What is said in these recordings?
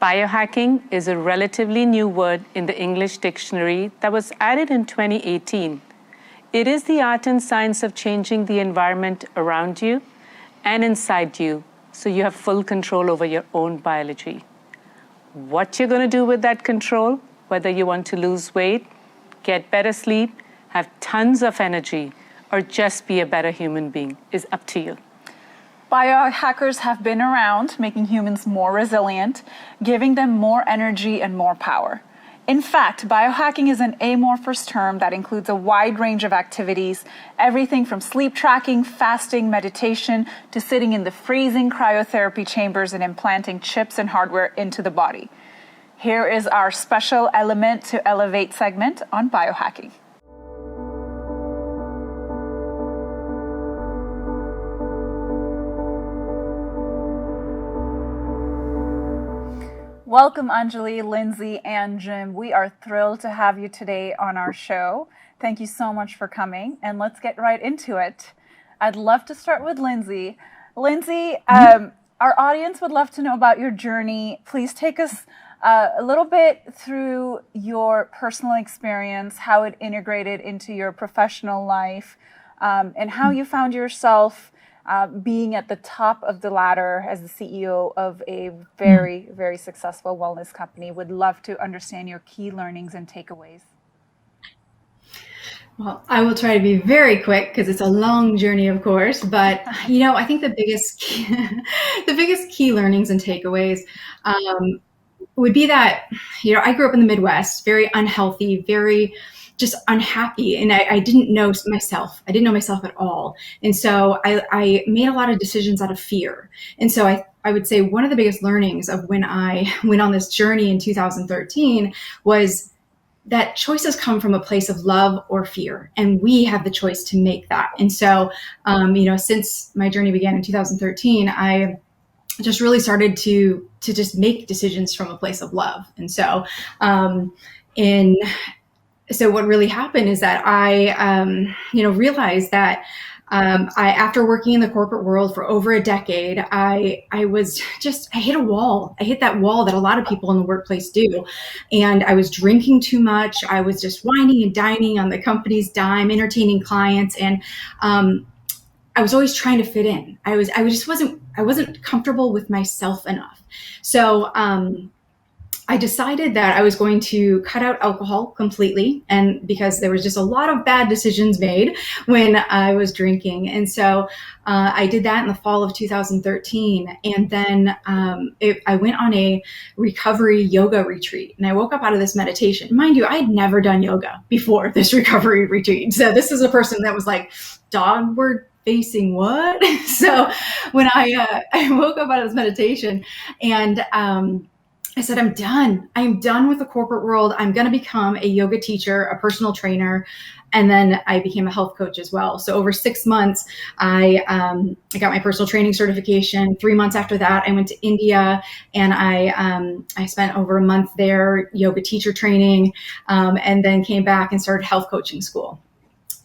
Biohacking is a relatively new word in the English dictionary that was added in 2018. It is the art and science of changing the environment around you and inside you so you have full control over your own biology. What you're going to do with that control, whether you want to lose weight, get better sleep, have tons of energy, or just be a better human being, is up to you. Biohackers have been around, making humans more resilient, giving them more energy and more power. In fact, biohacking is an amorphous term that includes a wide range of activities, everything from sleep tracking, fasting, meditation, to sitting in the freezing cryotherapy chambers and implanting chips and hardware into the body. Here is our special Element to Elevate segment on biohacking. Welcome, Anjali, Lindsay, and Jim. We are thrilled to have you today on our show. Thank you so much for coming, and let's get right into it. I'd love to start with Lindsay. Lindsay, our audience would love to know about your journey. Please take us a little bit through your personal experience, how it integrated into your professional life, and how you found yourself being at the top of the ladder as the CEO of a very, very successful wellness company. Would love to understand your key learnings and takeaways. Well, I will try to be very quick because it's a long journey, of course. But I think the biggest key learnings and takeaways would be that I grew up in the Midwest, very unhealthy, very just unhappy. And I didn't know myself. I didn't know myself at all. And so I made a lot of decisions out of fear. And so I would say one of the biggest learnings of when I went on this journey in 2013 was that choices come from a place of love or fear. And we have the choice to make that. And so, since my journey began in 2013, I just really started to just make decisions from a place of love. And so, So what really happened is that I, realized that after working in the corporate world for over a decade, I hit a wall. I hit that wall that a lot of people in the workplace do. And I was drinking too much. I was just whining and dining on the company's dime, entertaining clients. And I was always trying to fit in. I wasn't comfortable with myself enough. So, I decided that I was going to cut out alcohol completely, and because there was just a lot of bad decisions made when I was drinking. And so I did that in the fall of 2013. And then I went on a recovery yoga retreat, and I woke up out of this meditation. Mind you, I had never done yoga before this recovery retreat. So this is a person that was like, dogward facing what? So when I woke up out of this meditation, and I said, I'm done. I'm done with the corporate world. I'm going to become a yoga teacher, a personal trainer. And then I became a health coach as well. So over 6 months, I got my personal training certification. 3 months after that, I went to India, and I spent over a month there, yoga teacher training, and then came back and started health coaching school.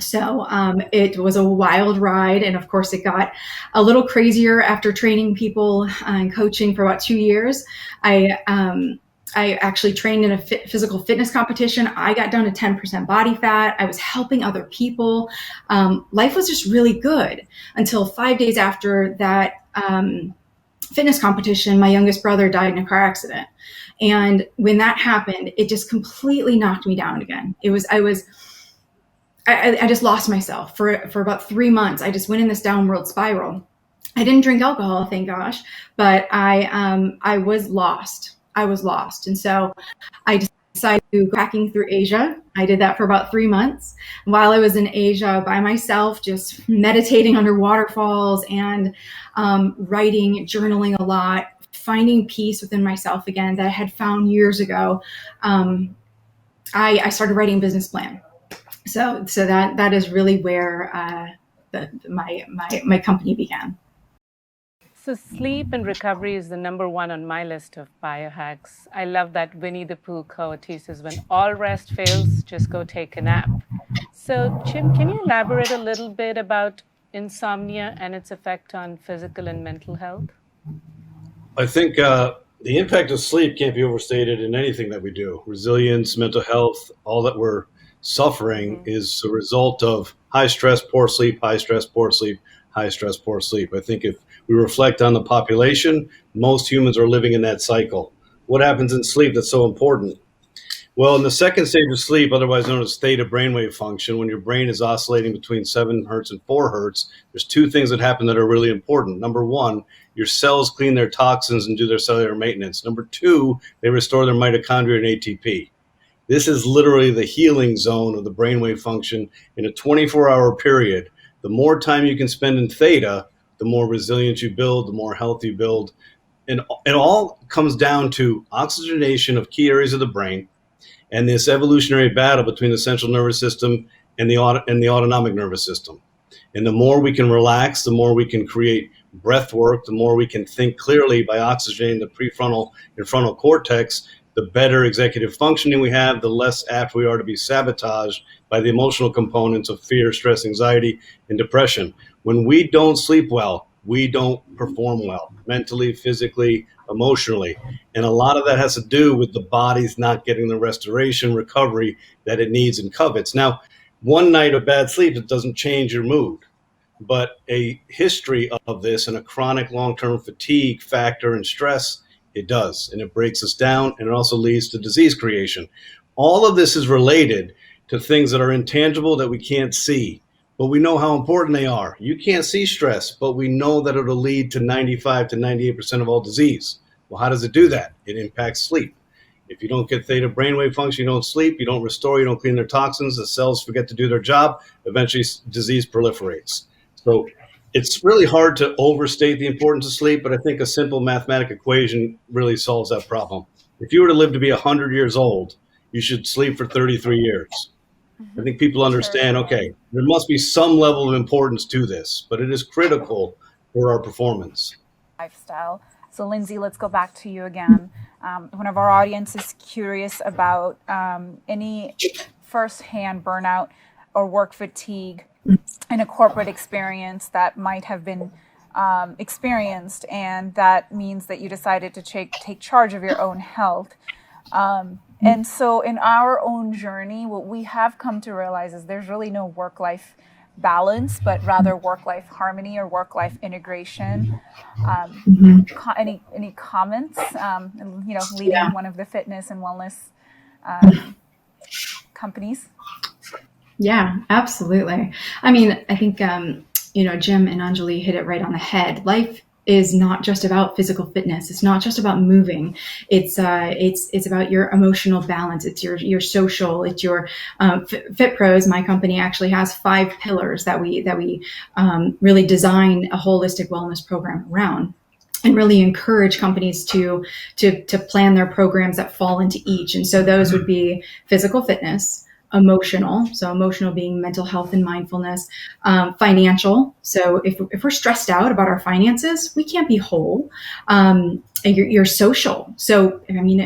So it was a wild ride. And of course, it got a little crazier after training people and coaching for about 2 years. I actually trained in a physical fitness competition. I got down to 10% body fat. I was helping other people. Life was just really good until 5 days after that fitness competition. My youngest brother died in a car accident. And when that happened, it just completely knocked me down again. I just lost myself for about 3 months. I just went in this downward spiral. I didn't drink alcohol, thank gosh, but I was lost. I was lost. And so I decided to go packing through Asia. I did that for about 3 months. While I was in Asia by myself, just meditating under waterfalls and writing, journaling a lot, finding peace within myself again that I had found years ago. I started writing a business plan. So that is really where my company began. So sleep and recovery is the number one on my list of biohacks. I love that Winnie the Pooh quote. He says, when all rest fails, just go take a nap. So Jim, can you elaborate a little bit about insomnia and its effect on physical and mental health? I think The impact of sleep can't be overstated in anything that we do. Resilience, mental health, all that we're suffering is a result of high stress, poor sleep, high stress, poor sleep, high stress, poor sleep. I think if we reflect on the population, most humans are living in that cycle. What happens in sleep that's so important? Well, in the second stage of sleep, otherwise known as theta brainwave function, when your brain is oscillating between 7 hertz and 4 hertz, there's two things that happen that are really important. Number one, your cells clean their toxins and do their cellular maintenance. Number two, they restore their mitochondria and ATP. This is literally the healing zone of the brainwave function in a 24-hour period. The more time you can spend in theta, the more resilience you build, the more health you build. And it all comes down to oxygenation of key areas of the brain, and this evolutionary battle between the central nervous system and the autonomic nervous system. And the more we can relax, the more we can create breath work, the more we can think clearly by oxygenating the prefrontal and frontal cortex, the better executive functioning we have, the less apt we are to be sabotaged by the emotional components of fear, stress, anxiety, and depression. When we don't sleep well, we don't perform well, mentally, physically, emotionally. And a lot of that has to do with the body's not getting the restoration, recovery that it needs and covets. Now, one night of bad sleep, it doesn't change your mood, but a history of this and a chronic long-term fatigue factor and stress, it does. And it breaks us down, and it also leads to disease creation. All of this is related to things that are intangible that we can't see, but we know how important they are. You can't see stress, but we know that it'll lead to 95 to 98% of all disease. Well, how does it do that? It impacts sleep. If you don't get theta brainwave function, you don't sleep, you don't restore, you don't clean their toxins, the cells forget to do their job, eventually disease proliferates. So it's really hard to overstate the importance of sleep, but I think a simple mathematical equation really solves that problem. If you were to live to be 100 years old, you should sleep for 33 years. I think people understand, okay, there must be some level of importance to this, but it is critical for our performance. Lifestyle. So, Lindsay, let's go back to you again. One of our audience is curious about any firsthand burnout or work fatigue in a corporate experience that might have been experienced, and that means that you decided to take charge of your own health. And so in our own journey, what we have come to realize is there's really no work-life balance, but rather work-life harmony or work-life integration. Any comments? Leading one of the fitness and wellness companies. Yeah, absolutely. I mean, I think Jim and Anjali hit it right on the head. Life is not just about physical fitness. It's not just about moving. It's about your emotional balance. It's your social. It's your Fit Pros. My company actually has 5 pillars that we really design a holistic wellness program around, and really encourage companies to plan their programs that fall into each. And so those would be physical fitness, emotional, so emotional being mental health and mindfulness, financial. So if we're stressed out about our finances, we can't be whole. Your social. So, I mean,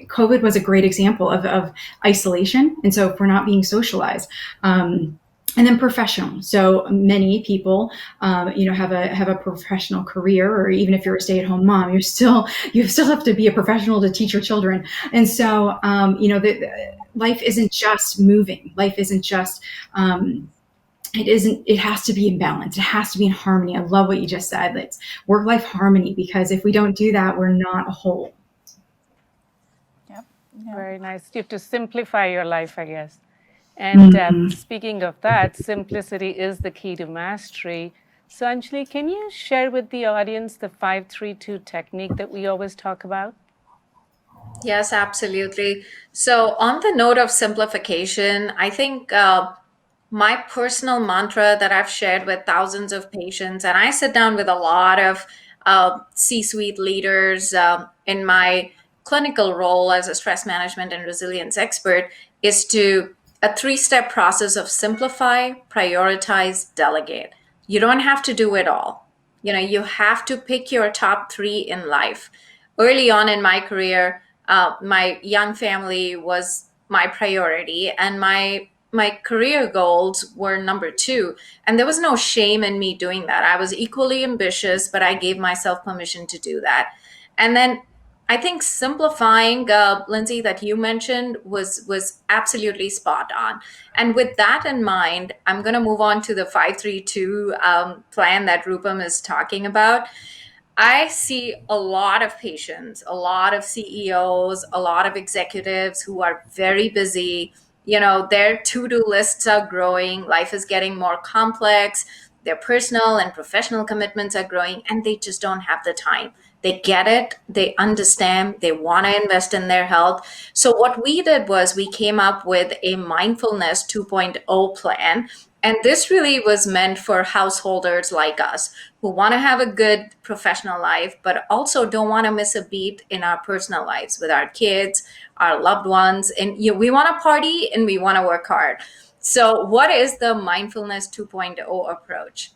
COVID was a great example of isolation. And so if we're not being socialized, and then professional. So many people, have a professional career, or even if you're a stay-at-home mom, you still have to be a professional to teach your children. And so, life isn't just moving. Life isn't just, it has to be in balance. It has to be in harmony. I love what you just said. It's work-life harmony, because if we don't do that, we're not a whole. Yep. Very nice. You have to simplify your life, I guess. And speaking of that, simplicity is the key to mastery. So Anjali, can you share with the audience the 5-3-2 technique that we always talk about? Yes, absolutely. So on the note of simplification, I think my personal mantra that I've shared with thousands of patients, and I sit down with a lot of C-suite leaders in my clinical role as a stress management and resilience expert, is to a 3-step process of simplify, prioritize, delegate. You don't have to do it all. You have to pick your top 3 in life. Early on in my career, my young family was my priority, and my career goals were number 2. And there was no shame in me doing that. I was equally ambitious, but I gave myself permission to do that. And then I think simplifying, Lindsay, that you mentioned was absolutely spot on. And with that in mind, I'm going to move on to the 532 plan that Rupam is talking about. I see a lot of patients, a lot of CEOs, a lot of executives who are very busy. You know, their to-do lists are growing, life is getting more complex, their personal and professional commitments are growing, and they just don't have the time. They get it, they understand, they want to invest in their health. So, what we did was we came up with a Mindfulness 2.0 plan. And this really was meant for householders like us who want to have a good professional life, but also don't want to miss a beat in our personal lives with our kids, our loved ones. And we want to party and we want to work hard. So, what is the Mindfulness 2.0 approach?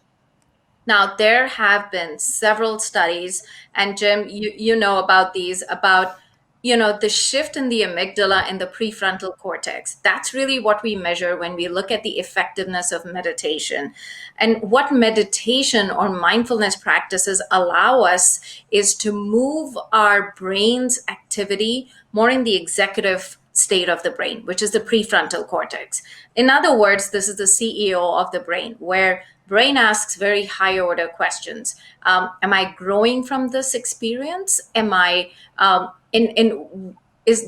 Now, there have been several studies, and Jim, you know about these, about the shift in the amygdala and the prefrontal cortex. That's really what we measure when we look at the effectiveness of meditation. And what meditation or mindfulness practices allow us is to move our brain's activity more in the executive state of the brain, which is the prefrontal cortex. In other words, this is the CEO of the brain, where brain asks very high order questions. Am I growing from this experience? Am I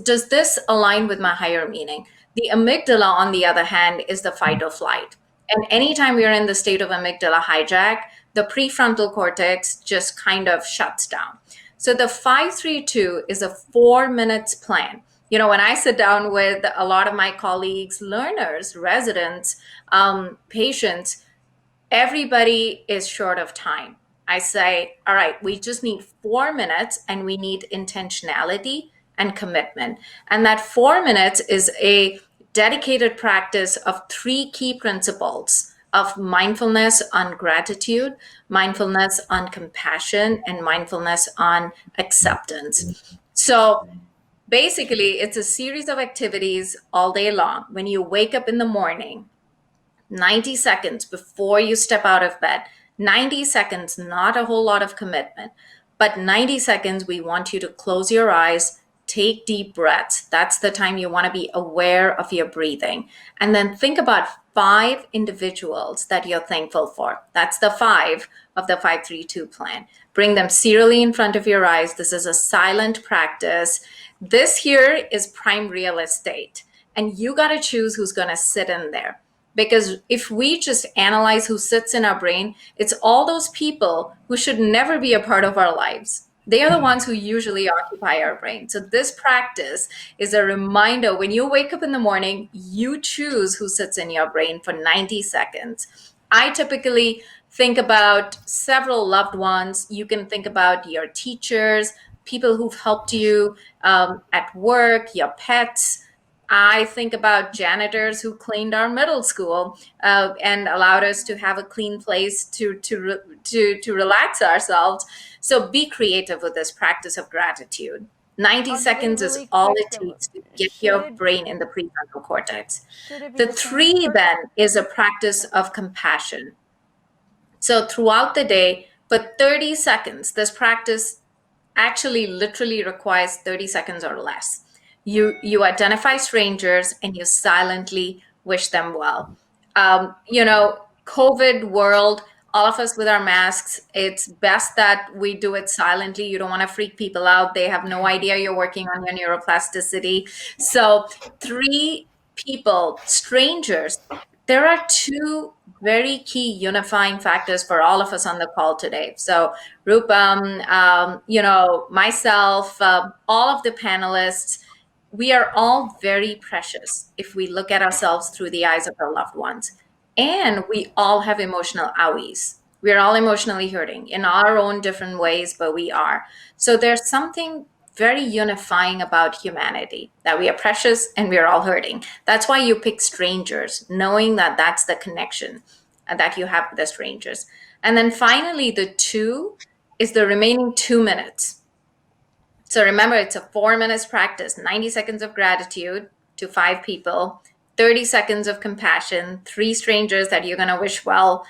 does this align with my higher meaning? The amygdala, on the other hand, is the fight or flight. And anytime we are in the state of amygdala hijack, the prefrontal cortex just kind of shuts down. So the 532 is a 4 minutes plan. When I sit down with a lot of my colleagues, learners, residents, patients, everybody is short of time. I say, all right, we just need 4 minutes and we need intentionality and commitment. And that 4 minutes is a dedicated practice of 3 key principles of mindfulness on gratitude, mindfulness on compassion, and mindfulness on acceptance. So basically, it's a series of activities all day long. When you wake up in the morning, 90 seconds before you step out of bed. 90 seconds, not a whole lot of commitment, but 90 seconds, we want you to close your eyes, take deep breaths. That's the time you want to be aware of your breathing. And then think about 5 individuals that you're thankful for. That's the 5 of the 532 plan. Bring them serially in front of your eyes. This is a silent practice. This here is prime real estate. And you got to choose who's going to sit in there. Because if we just analyze who sits in our brain, it's all those people who should never be a part of our lives. They are the ones who usually occupy our brain. So this practice is a reminder when you wake up in the morning, you choose who sits in your brain for 90 seconds. I typically think about several loved ones. You can think about your teachers, people who've helped you at work, your pets. I think about janitors who cleaned our middle school and allowed us to have a clean place to relax ourselves. So be creative with this practice of gratitude. 90 seconds is Really all quick, it takes to get your should brain in the prefrontal cortex. should it be The the same 3 for then is a practice of compassion. So throughout the day, for 30 seconds, this practice actually literally requires 30 seconds or less. You identify strangers and you silently wish them well. COVID world, all of us with our masks, it's best that we do it silently. You don't want to freak people out. They have no idea you're working on your neuroplasticity. So 3 people, strangers, there are 2 very key unifying factors for all of us on the call today. So Rupam, myself, all of the panelists, we are all very precious if we look at ourselves through the eyes of our loved ones. And we all have emotional owies. We're all emotionally hurting in our own different ways, but we are. So there's something very unifying about humanity, that we are precious and we're all hurting. That's why you pick strangers, knowing that that's the connection that you have with the strangers. And then finally, the 2 is the remaining 2 minutes. So remember, it's a 4 minutes practice, 90 seconds of gratitude to 5 people, 30 seconds of compassion, 3 strangers that you're going to wish well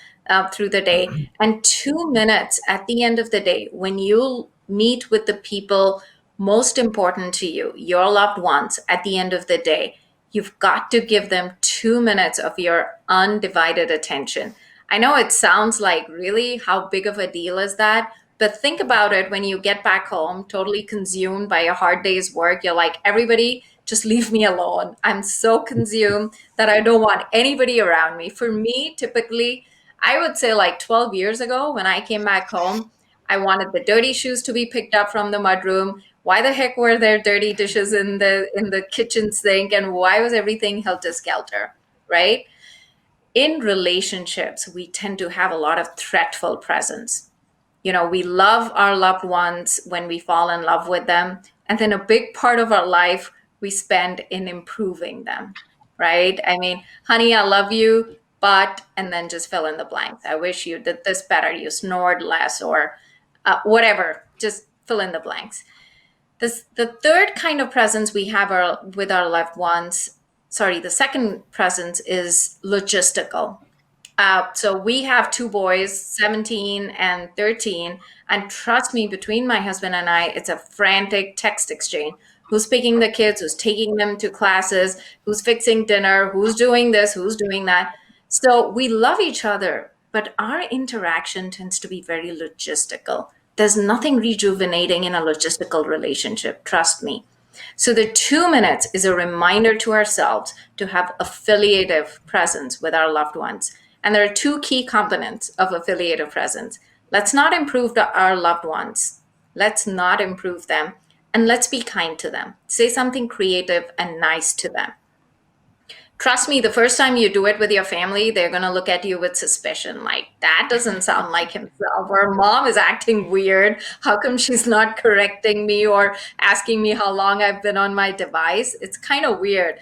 through the day, and 2 minutes at the end of the day when you meet with the people most important to you, your loved ones, at the end of the day, you've got to give them 2 minutes of your undivided attention. I know it sounds like, really, how big of a deal is that? But think about it when you get back home, totally consumed by a hard day's work. You're like, everybody, just leave me alone. I'm so consumed that I don't want anybody around me. For me, typically, I would say like 12 years ago when I came back home, I wanted the dirty shoes to be picked up from the mudroom. Why the heck were there dirty dishes in the kitchen sink, and why was everything helter skelter, right? In relationships, we tend to have a lot of threatful presence. We love our loved ones when we fall in love with them. And then a big part of our life we spend in improving them, right? I mean, honey, I love you, but, and then just fill in the blanks. I wish you did this better. You snored less, or whatever, just fill in the blanks. The third kind of presence we have with our loved ones, sorry, the second presence is logistical. So we have two boys, 17 and 13. And trust me, between my husband and I, it's a frantic text exchange. Who's picking the kids, who's taking them to classes, who's fixing dinner, who's doing this, who's doing that. So we love each other, but our interaction tends to be very logistical. There's nothing rejuvenating in a logistical relationship, trust me. So the 2 minutes is a reminder to ourselves to have affiliative presence with our loved ones. And there are two key components of affiliative presence. Let's not improve our loved ones. Let's not improve them. And let's be kind to them. Say something creative and nice to them. Trust me, the first time you do it with your family, they're going to look at you with suspicion. Like, that doesn't sound like himself. Or mom is acting weird. How come she's not correcting me or asking me how long I've been on my device? It's kind of weird.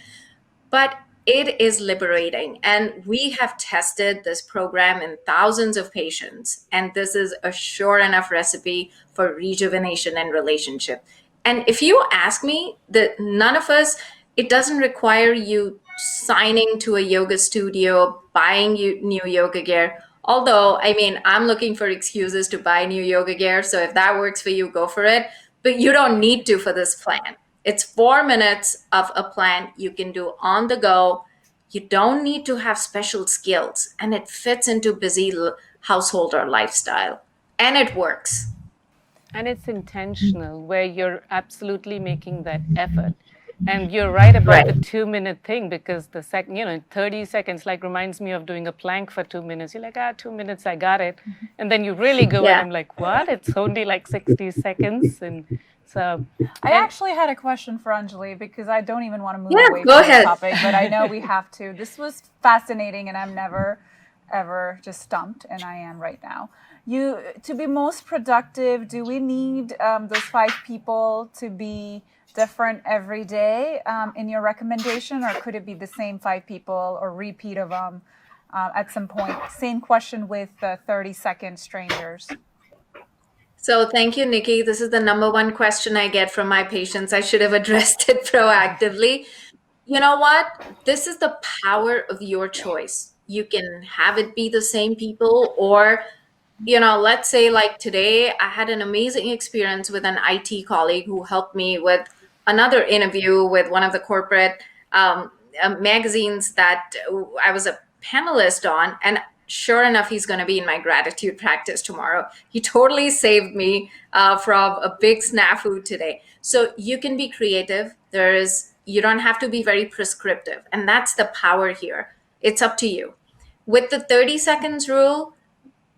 But it is liberating. And we have tested this program in thousands of patients. And this is a sure enough recipe for rejuvenation and relationship. And if you ask me, that none of us, it doesn't require you signing to a yoga studio, buying you new yoga gear. Although, I mean, I'm looking for excuses to buy new yoga gear. So if that works for you, go for it. But you don't need to for this plan. It's 4 minutes of a plan you can do on the go. You don't need to have special skills, and it fits into busy householder lifestyle, and it works. And it's intentional, where you're absolutely making that effort. And you're right about the 2 minute thing, because the 30 seconds like reminds me of doing a plank for 2 minutes. You're like, 2 minutes, I got it. And then you really go and I'm like, what? It's only like 60 seconds. And so I actually had a question for Anjali, because I don't even want to move away go from ahead. the topic, but I know we have to. This was fascinating, and I'm never, ever just stumped, and I am right now. To be most productive, do we need those 5 people to be different every day in your recommendation, or could it be the same 5 people or repeat of them at some point? Same question with 30-second strangers. So thank you, Nikki. This is the number one question I get from my patients. I should have addressed it proactively. You know what? This is the power of your choice. You can have it be the same people, or let's say like today, I had an amazing experience with an IT colleague who helped me with another interview with one of the corporate magazines that I was a panelist on. And sure enough, he's going to be in my gratitude practice tomorrow. He totally saved me from a big snafu today. So you can be creative. You don't have to be very prescriptive. And that's the power here. It's up to you. With the 30 seconds rule,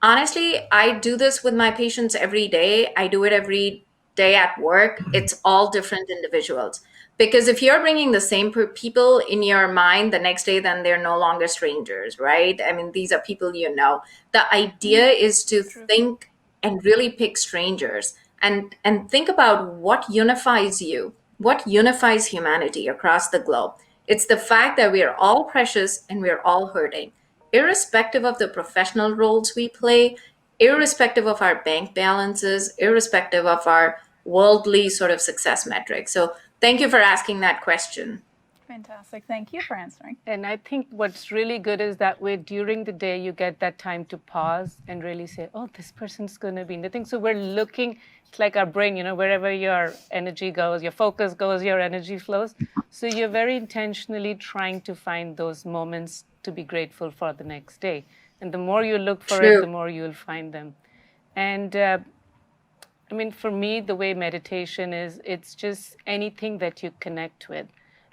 honestly, I do this with my patients every day. I do it every day at work. It's all different individuals. Because if you're bringing the same people in your mind the next day, then they're no longer strangers, right? I mean, these are people you know. The idea is to think and really pick strangers and think about what unifies you, what unifies humanity across the globe. It's the fact that we are all precious and we're all hurting, irrespective of the professional roles we play, irrespective of our bank balances, irrespective of our worldly sort of success metrics. So thank you for asking that question. Fantastic. Thank you for answering. And I think what's really good is that way during the day, you get that time to pause and really say, oh, this person's going to be knitting. So we're looking It's like our brain, wherever your energy goes, your focus goes, your energy flows. So you're very intentionally trying to find those moments to be grateful for the next day. And the more you look for it, True. the more you'll find them. And for me, the way meditation is, it's just anything that you connect with.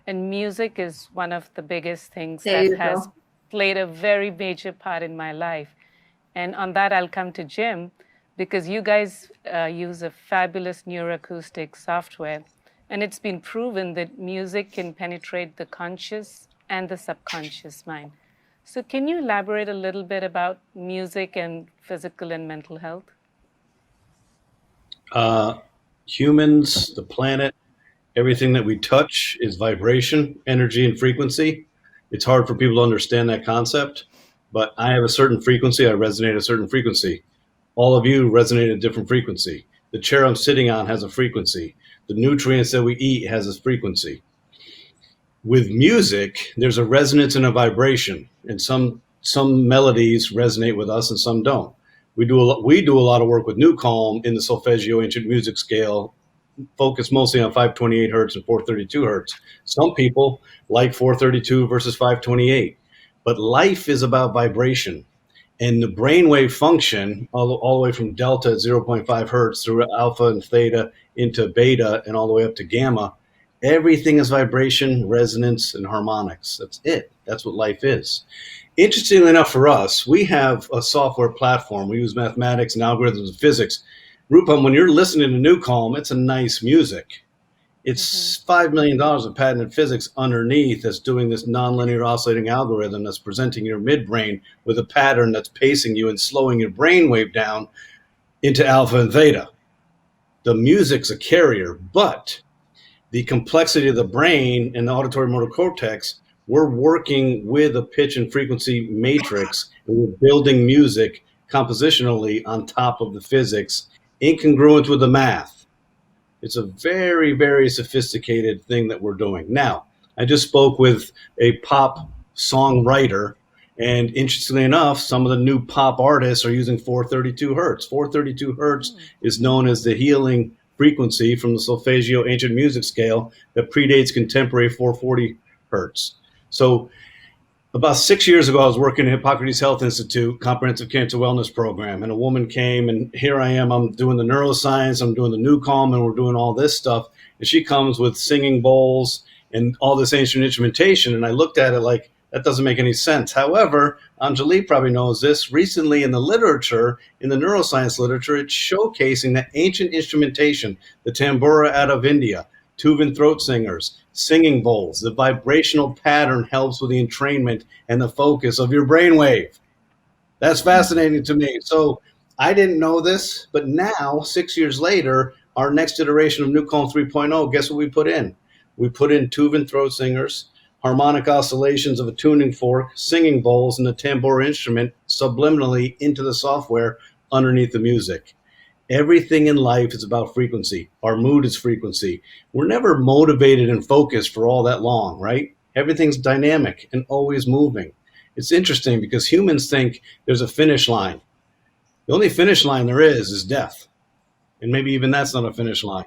And music is one of the biggest things There that you has go. played a very major part in my life. And on that, I'll come to Jim, because you guys use a fabulous neuroacoustic software. And it's been proven that music can penetrate the conscious and the subconscious mind. So can you elaborate a little bit about music and physical and mental health? Humans, the planet, everything that we touch is vibration, energy, and frequency. It's hard for people to understand that concept, but I have a certain frequency. I resonate at a certain frequency. All of you resonate at a different frequency. The chair I'm sitting on has a frequency. The nutrients that we eat has a frequency. With music, there's a resonance and a vibration, and some melodies resonate with us and some don't. We do a lot of work with New Calm in the solfeggio ancient music scale, focused mostly on 528 hertz and 432 hertz. Some people like 432 versus 528, but life is about vibration. And the brainwave function, all the way from delta at zero point 0.5 hertz through alpha and theta into beta and all the way up to gamma, everything is vibration, resonance, and harmonics. That's it. That's what life is. Interestingly enough for us, we have a software platform. We use mathematics and algorithms and physics. Rupam, when you're listening to New Calm, it's a nice music. It's $5 million of patented physics underneath that's doing this nonlinear oscillating algorithm that's presenting your midbrain with a pattern that's pacing you and slowing your brainwave down into alpha and theta. The music's a carrier, but the complexity of the brain and the auditory motor cortex, we're working with a pitch and frequency matrix, and we're building music compositionally on top of the physics, incongruent with the math. It's a very, very sophisticated thing that we're doing. Now, I just spoke with a pop songwriter, and interestingly enough, some of the new pop artists are using 432 hertz. 432 hertz is known as the healing frequency from the solfeggio ancient music scale that predates contemporary 440 hertz. So about 6 years ago, I was working at Hippocrates Health Institute Comprehensive Cancer Wellness Program, and a woman came, and here I am. I'm doing the neuroscience, I'm doing the New Calm, and we're doing all this stuff. And she comes with singing bowls and all this ancient instrumentation, and I looked at it like, that doesn't make any sense. However, Anjali probably knows this. Recently in the literature, in the neuroscience literature, it's showcasing that ancient instrumentation, the tambura out of India, Tuvan throat singers, singing bowls, the vibrational pattern helps with the entrainment and the focus of your brainwave. That's fascinating to me. So I didn't know this, but now, 6 years later, our next iteration of New Calm 3.0, guess what we put in? We put in Tuvan throat singers, harmonic oscillations of a tuning fork, singing bowls, and the tambura instrument subliminally into the software underneath the music. Everything in life is about frequency. Our mood is frequency. We're never motivated and focused for all that long, right? Everything's dynamic and always moving. It's interesting because humans think there's a finish line. The only finish line there is death. And maybe even that's not a finish line.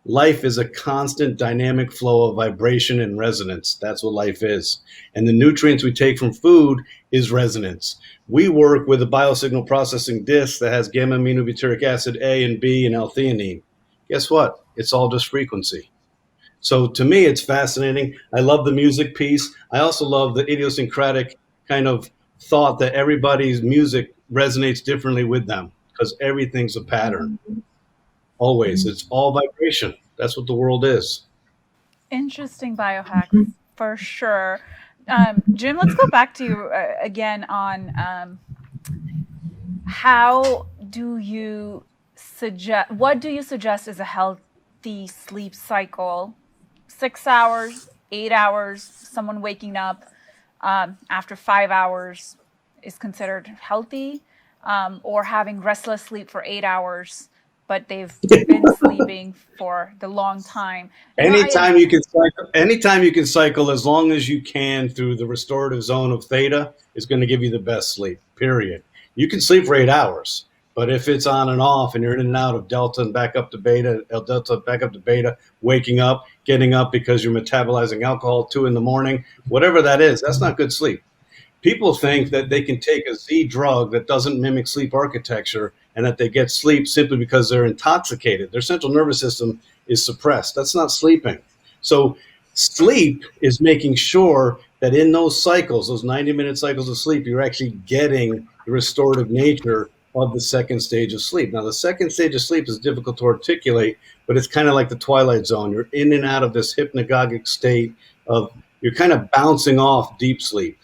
Life is a constant dynamic flow of vibration and resonance. That's what life is. And the nutrients we take from food is resonance. We work with a biosignal processing disc that has gamma aminobutyric acid A and B and L-theanine. Guess what? It's all just frequency. So to me, it's fascinating. I love the music piece. I also love the idiosyncratic kind of thought that everybody's music resonates differently with them because everything's a pattern. Always. It's all vibration. That's what the world is. Interesting biohacks for sure. Jim, let's go back to you again on what do you suggest is a healthy sleep cycle? 6 hours, 8 hours, someone waking up after 5 hours is considered healthy, or having restless sleep for 8 hours, but they've been sleeping for the long time. Anytime you can cycle as long as you can through the restorative zone of theta is going to give you the best sleep, period. You can sleep for 8 hours. But if it's on and off and you're in and out of delta and back up to beta, delta back up to beta, waking up, getting up because you're metabolizing alcohol 2 in the morning, whatever that is, that's not good sleep. People think that they can take a Z drug that doesn't mimic sleep architecture and that they get sleep simply because they're intoxicated. Their central nervous system is suppressed. That's not sleeping. So sleep is making sure that in those cycles, those 90-minute cycles of sleep, you're actually getting the restorative nature of the second stage of sleep. Now, the second stage of sleep is difficult to articulate, but it's kind of like the twilight zone. You're in and out of this hypnagogic state of, you're kind of bouncing off deep sleep.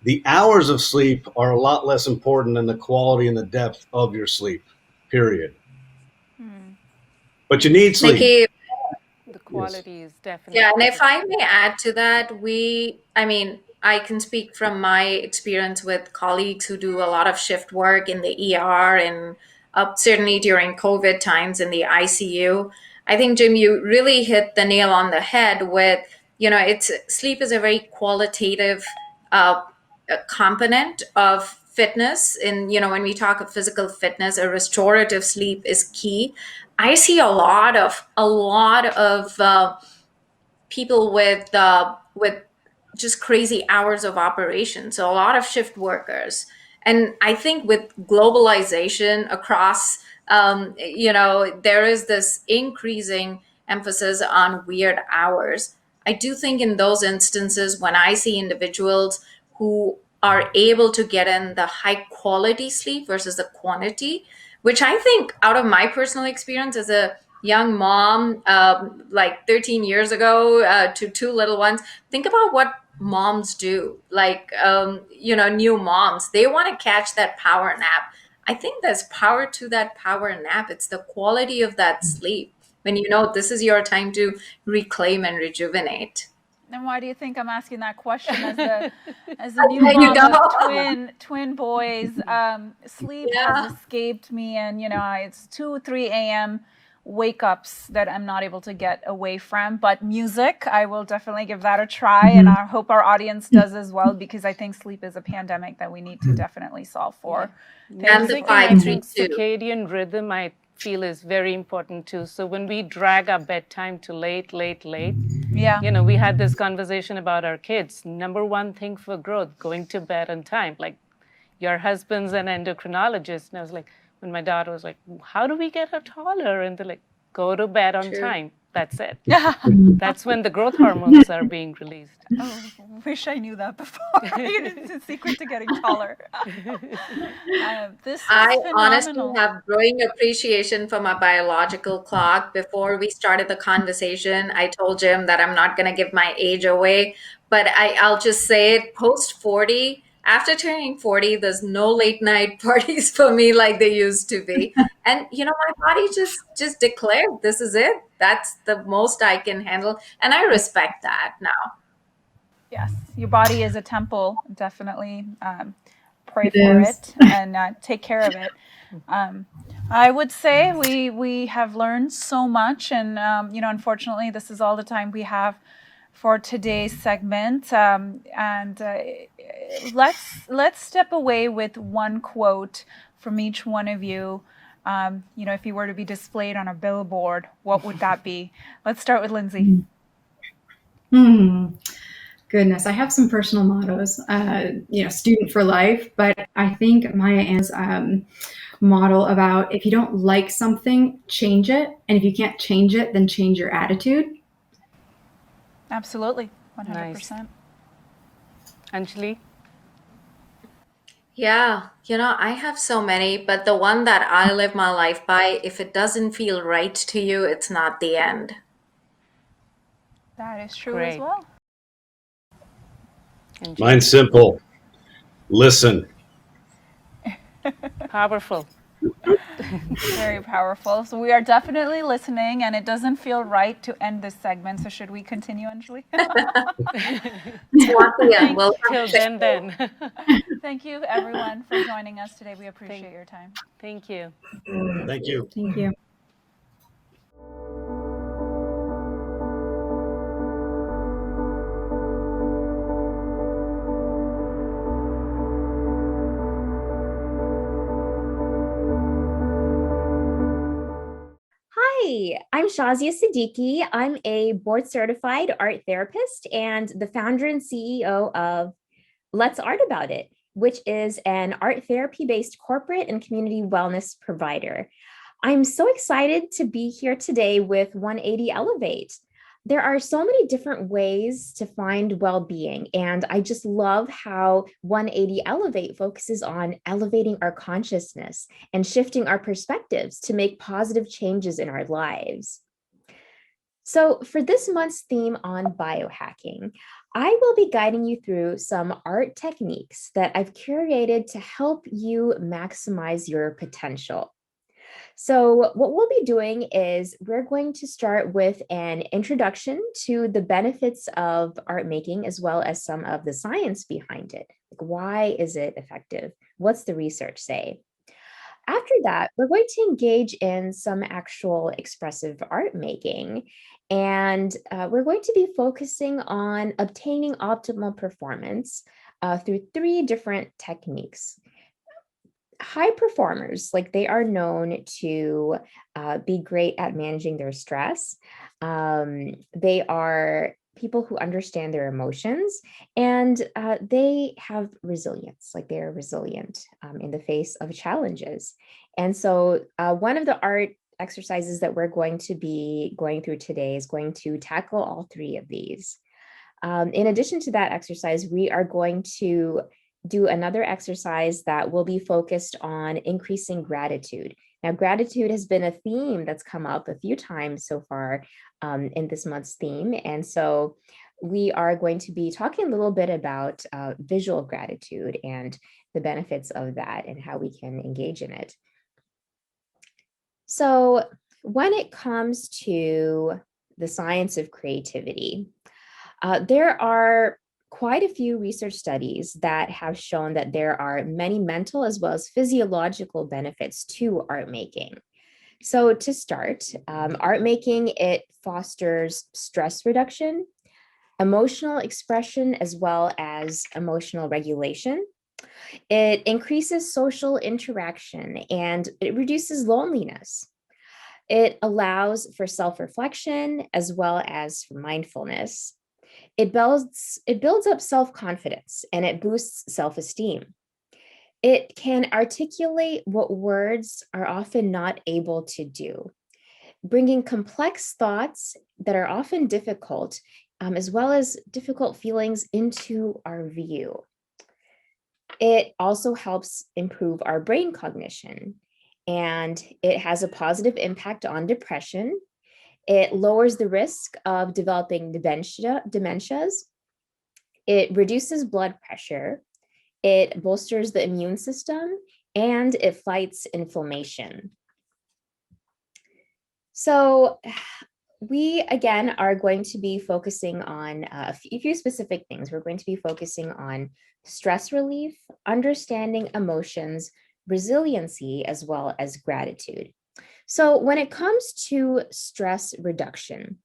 The hours of sleep are a lot less important than the quality and the depth of your sleep, period. But you need sleep. Nikki, The quality is definitely. yeah, and if I may add to that, I can speak from my experience with colleagues who do a lot of shift work in the ER and certainly during COVID times in the ICU. I think, Jim, you really hit the nail on the head with, sleep is a very qualitative component of fitness. And, when we talk of physical fitness, a restorative sleep is key. I see a lot of people with just crazy hours of operation. So a lot of shift workers. And I think with globalization across, there is this increasing emphasis on weird hours. I do think in those instances, when I see individuals who are able to get in the high quality sleep versus the quantity, which I think out of my personal experience as a young mom, like 13 years ago, to two little ones, think about what moms do, like, new moms, they want to catch that power nap. I think there's power to that power nap. It's the quality of that sleep when this is your time to reclaim and rejuvenate. And why do you think I'm asking that question as the new mom of twin boys? Sleep has escaped me, and it's 2-3 a.m. wake ups that I'm not able to get away from. But music, I will definitely give that a try, and I hope our audience does as well, because I think sleep is a pandemic that we need to definitely solve for. Music, and I think circadian rhythm, I feel, is very important too. So when we drag our bedtime to late, we had this conversation about our kids. Number one thing for growth, going to bed on time. Like, your husband's an endocrinologist, and I was like, when my daughter was like, how do we get her taller? And they're like, go to bed on time. That's it. That's when the growth hormones are being released. Oh, wish I knew that before. It's the secret to getting taller. I honestly have growing appreciation for my biological clock. Before we started the conversation, I told Jim that I'm not going to give my age away, but I'll just say it, post 40, after turning 40, there's no late night parties for me like they used to be. And, my body just declared, this is it. That's the most I can handle. And I respect that now. Yes, your body is a temple. Definitely pray for it and take care of it. I would say we have learned so much. And, unfortunately, this is all the time we have for today's segment. Let's step away with one quote from each one of you. If you were to be displayed on a billboard, what would that be? Let's start with Lindsay. Goodness, I have some personal mottos, student for life, but I think Maya Angelou's model about, if you don't like something, change it. And if you can't change it, then change your attitude. Absolutely. 100%. Nice. Anjali? Yeah, I have so many, but the one that I live my life by, if it doesn't feel right to you, it's not the end. That is true as well. Mine's simple. Listen. Powerful. Very powerful. So we are definitely listening, and it doesn't feel right to end this segment. So should we continue, Anjali? Till then. Thank you, everyone, for joining us today. We appreciate your time. Thank you. Thank you. Thank you. Hi, I'm Shazia Siddiqui. I'm a board certified art therapist and the founder and CEO of Let's Art About It, which is an art therapy based corporate and community wellness provider. I'm so excited to be here today with 180 Elevate. There are so many different ways to find well-being, and I just love how 180 Elevate focuses on elevating our consciousness and shifting our perspectives to make positive changes in our lives. So for this month's theme on biohacking, I will be guiding you through some art techniques that I've curated to help you maximize your potential. So what we'll be doing is we're going to start with an introduction to the benefits of art making, as well as some of the science behind it. Like, why is it effective? What's the research say? After that, we're going to engage in some actual expressive art making, and we're going to be focusing on obtaining optimal performance through 3 different techniques. High performers, like they are known to be great at managing their stress. They are people who understand their emotions, and they have resilience, like they are resilient in the face of challenges. And so one of the art exercises that we're going to be going through today is going to tackle all 3 of these. In addition to that exercise, we are going to do another exercise that will be focused on increasing gratitude. Now, gratitude has been a theme that's come up a few times so far in this month's theme. And so we are going to be talking a little bit about visual gratitude and the benefits of that and how we can engage in it. So when it comes to the science of creativity, there are quite a few research studies that have shown that there are many mental as well as physiological benefits to art making. So to start, art making, it fosters stress reduction, emotional expression, as well as emotional regulation. It increases social interaction and it reduces loneliness. It allows for self-reflection as well as for mindfulness. It builds up self-confidence and it boosts self-esteem. It can articulate what words are often not able to do, bringing complex thoughts that are often difficult, as well as difficult feelings into our view. It also helps improve our brain cognition, and it has a positive impact on depression. It lowers the risk of developing dementias. It reduces blood pressure. It bolsters the immune system, and it fights inflammation. So we, again, are going to be focusing on a few specific things. We're going to be focusing on stress relief, understanding emotions, resiliency, as well as gratitude. So when it comes to stress reduction,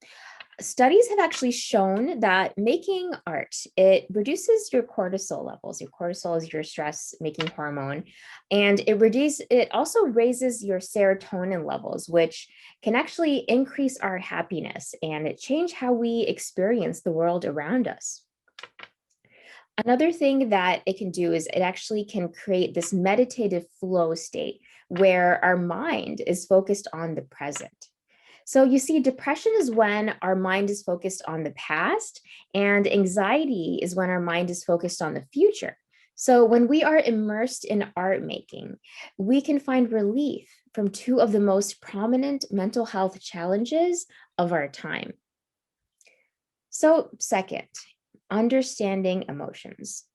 studies have actually shown that making art, it reduces your cortisol levels. Your cortisol is your stress making hormone, and it also raises your serotonin levels, which can actually increase our happiness and it change how we experience the world around us. Another thing that it can do is it actually can create this meditative flow state where our mind is focused on the present. So you see, depression is when our mind is focused on the past, and anxiety is when our mind is focused on the future. So when we are immersed in art making, we can find relief from 2 of the most prominent mental health challenges of our time. So second, understanding emotions.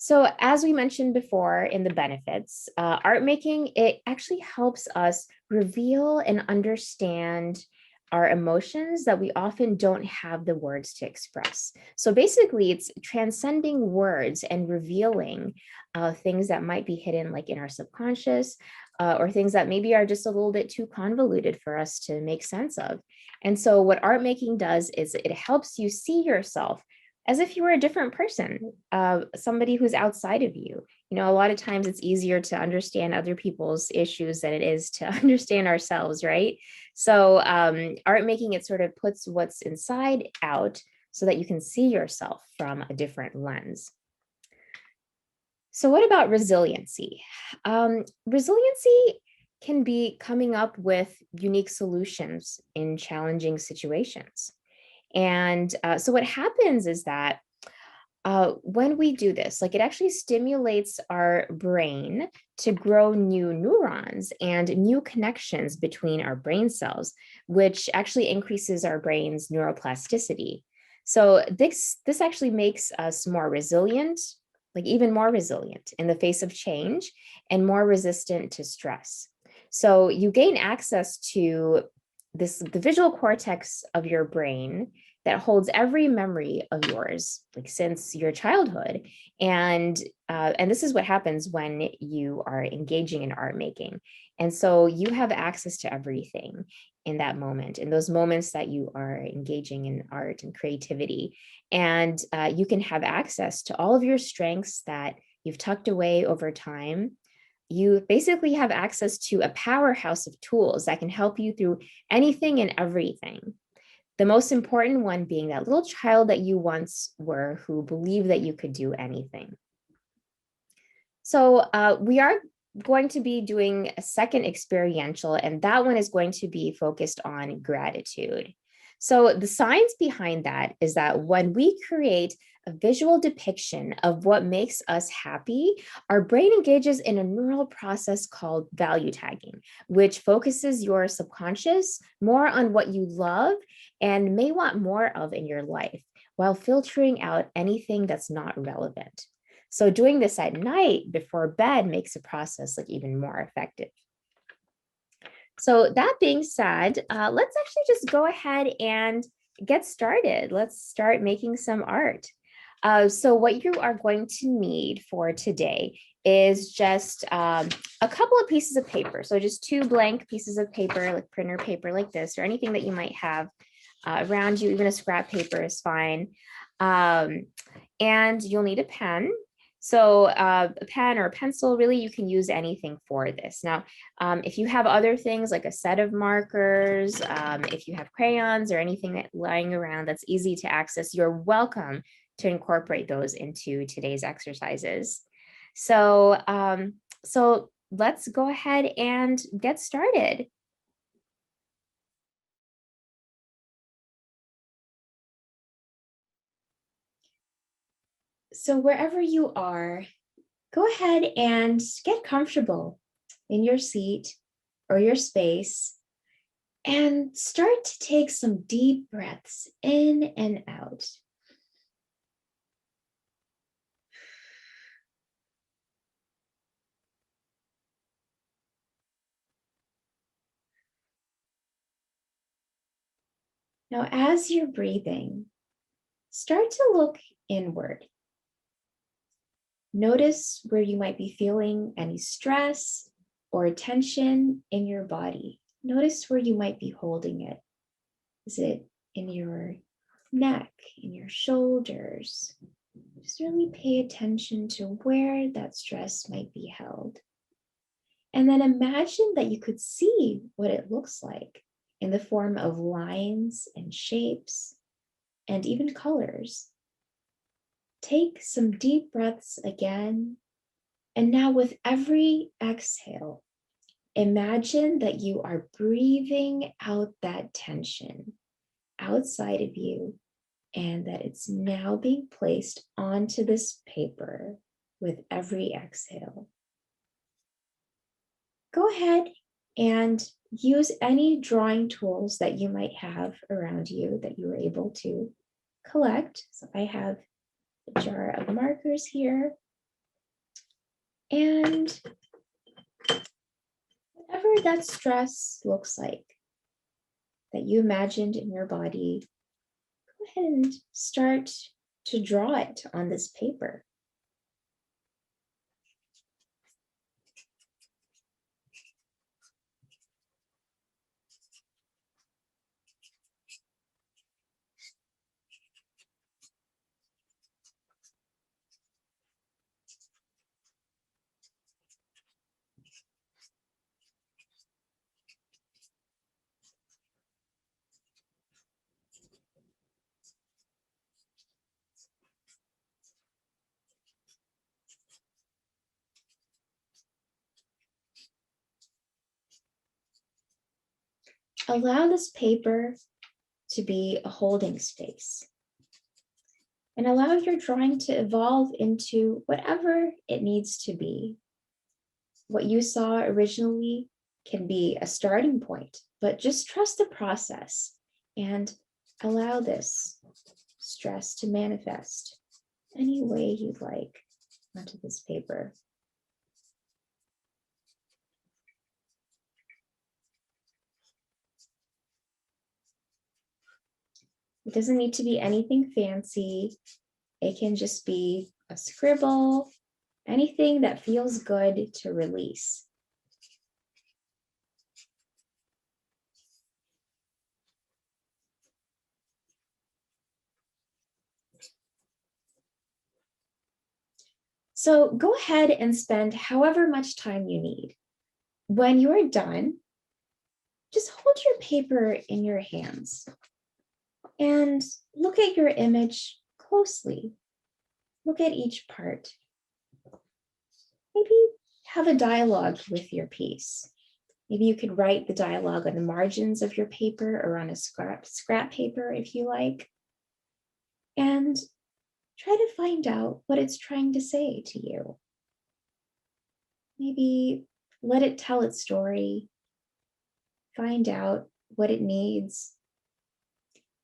So as we mentioned before in the benefits, art making, it actually helps us reveal and understand our emotions that we often don't have the words to express. So basically it's transcending words and revealing things that might be hidden like in our subconscious or things that maybe are just a little bit too convoluted for us to make sense of. And so what art making does is it helps you see yourself as if you were a different person, somebody who's outside of you. You know, a lot of times it's easier to understand other people's issues than it is to understand ourselves, right? So art making, it sort of puts what's inside out so that you can see yourself from a different lens. So what about resiliency? Resiliency can be coming up with unique solutions in challenging situations. And so what happens is that when we do this, like, it actually stimulates our brain to grow new neurons and new connections between our brain cells, which actually increases our brain's neuroplasticity. So this actually makes us more resilient, like even more resilient in the face of change and more resistant to stress. So you gain access to the visual cortex of your brain that holds every memory of yours, like since your childhood. And this is what happens when you are engaging in art making. And so you have access to everything in that moment, in those moments that you are engaging in art and creativity. And you can have access to all of your strengths that you've tucked away over time. You basically have access to a powerhouse of tools that can help you through anything and everything. The most important one being that little child that you once were, who believed that you could do anything. So we are going to be doing a second experiential, and that one is going to be focused on gratitude. So the science behind that is that when we create a visual depiction of what makes us happy, our brain engages in a neural process called value tagging, which focuses your subconscious more on what you love and may want more of in your life, while filtering out anything that's not relevant. So doing this at night before bed makes the process like even more effective. So that being said, let's actually just go ahead and get started. Let's start making some art. So what you are going to need for today is just a couple of pieces of paper. So just 2 blank pieces of paper, like printer paper like this, or anything that you might have around you. Even a scrap paper is fine. And you'll need a pen. So a pen or a pencil, really, you can use anything for this. Now, if you have other things like a set of markers, if you have crayons or anything that lying around that's easy to access, you're welcome to incorporate those into today's exercises. So, so let's go ahead and get started. So wherever you are, go ahead and get comfortable in your seat or your space and start to take some deep breaths in and out. Now, as you're breathing, start to look inward. Notice where you might be feeling any stress or tension in your body. Notice where you might be holding it. Is it in your neck, in your shoulders? Just really pay attention to where that stress might be held. And then imagine that you could see what it looks like in the form of lines and shapes and even colors. Take some deep breaths again. And now with every exhale, imagine that you are breathing out that tension outside of you and that it's now being placed onto this paper with every exhale. Go ahead and use any drawing tools that you might have around you that you were able to collect. So I have a jar of markers here. And whatever that stress looks like that you imagined in your body, go ahead and start to draw it on this paper. allow this paper to be a holding space. And allow your drawing to evolve into whatever it needs to be. What you saw originally can be a starting point, but just trust the process and allow this stress to manifest any way you'd like onto this paper. It doesn't need to be anything fancy. It can just be a scribble, anything that feels good to release. So go ahead and spend however much time you need. When you're done, just hold your paper in your hands and look at your image closely. Look at each part. Maybe have a dialogue with your piece. Maybe you could write the dialogue on the margins of your paper or on a scrap paper if you like. And try to find out what it's trying to say to you. Maybe let it tell its story. Find out what it needs.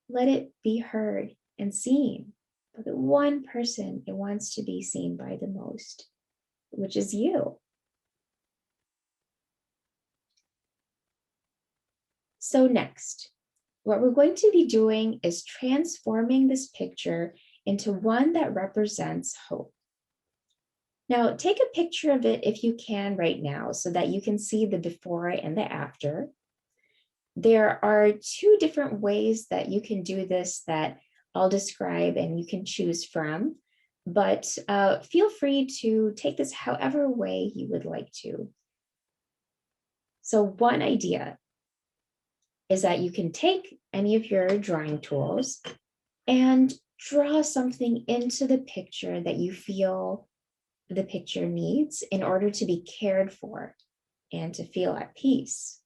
Let it be heard and seen by the one person it wants to be seen by the most, which is you. So next, what we're going to be doing is transforming this picture into one that represents hope. Now, take a picture of it if you can right now so that you can see the before and the after. There are two different ways that you can do this that I'll describe and you can choose from, but feel free to take this however way you would like to. So one idea is that you can take any of your drawing tools and draw something into the picture that you feel the picture needs in order to be cared for and to feel at peace.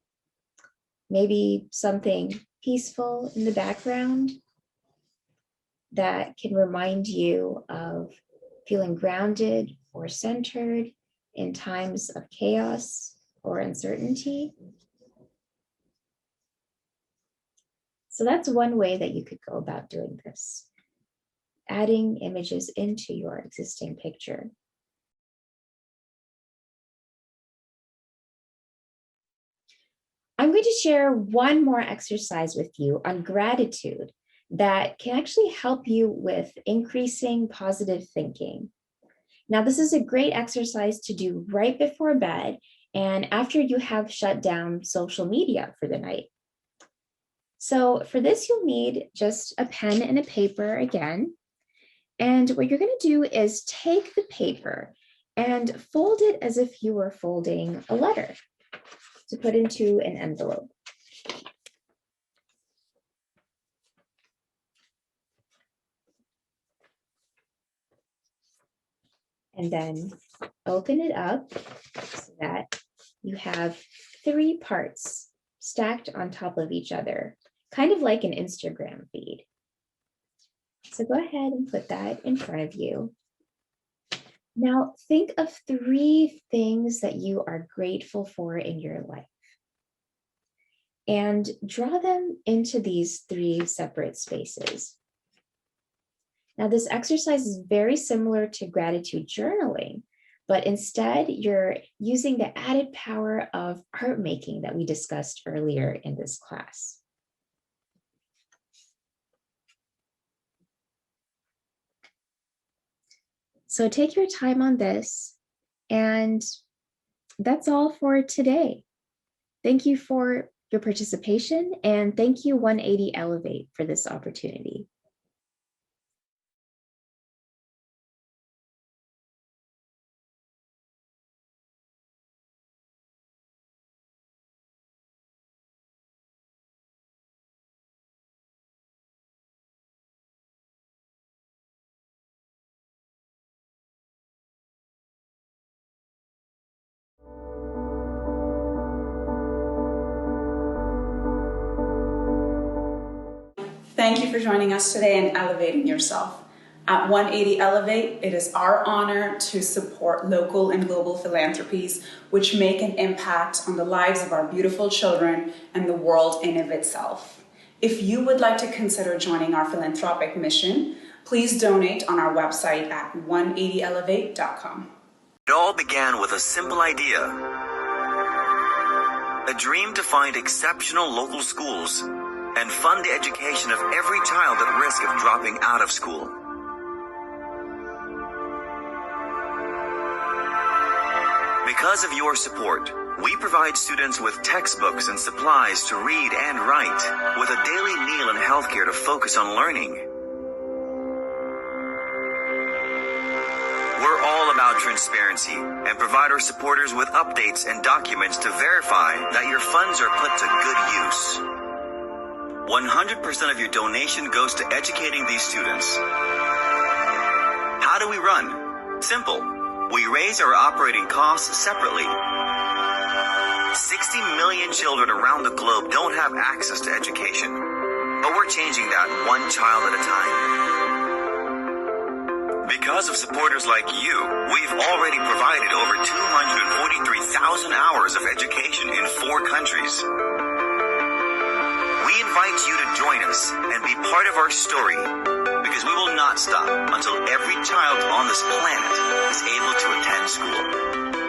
Maybe something peaceful in the background that can remind you of feeling grounded or centered in times of chaos or uncertainty. So that's one way that you could go about doing this, adding images into your existing picture. I'm going to share one more exercise with you on gratitude that can actually help you with increasing positive thinking. Now, this is a great exercise to do right before bed and after you have shut down social media for the night. So for this, you'll need just a pen and a paper again. And what you're going to do is take the paper and fold it as if you were folding a letter to put into an envelope. And then open it up so that you have three parts stacked on top of each other, kind of like an Instagram feed. So go ahead and put that in front of you. Now think of three things that you are grateful for in your life and draw them into these three separate spaces. Now, this exercise is very similar to gratitude journaling, but instead you're using the added power of art making that we discussed earlier in this class. So take your time on this, and that's all for today. Thank you for your participation, and thank you 180 Elevate for this opportunity. Thank you for joining us today and elevating yourself. At 180 Elevate, it is our honor to support local and global philanthropies which make an impact on the lives of our beautiful children and the world in of itself. If you would like to consider joining our philanthropic mission, please donate on our website at 180elevate.com. It all began with a simple idea. A dream to find exceptional local schools and fund the education of every child at risk of dropping out of school. Because of your support, we provide students with textbooks and supplies to read and write, with a daily meal and healthcare to focus on learning. We're all about transparency and provide our supporters with updates and documents to verify that your funds are put to good use. 100% of your donation goes to educating these students. How do we run? Simple. We raise our operating costs separately. 60 million children around the globe don't have access to education, but we're changing that one child at a time. Because of supporters like you, we've already provided over 243,000 hours of education in 4 countries. We invite you to join us and be part of our story, because we will not stop until every child on this planet is able to attend school.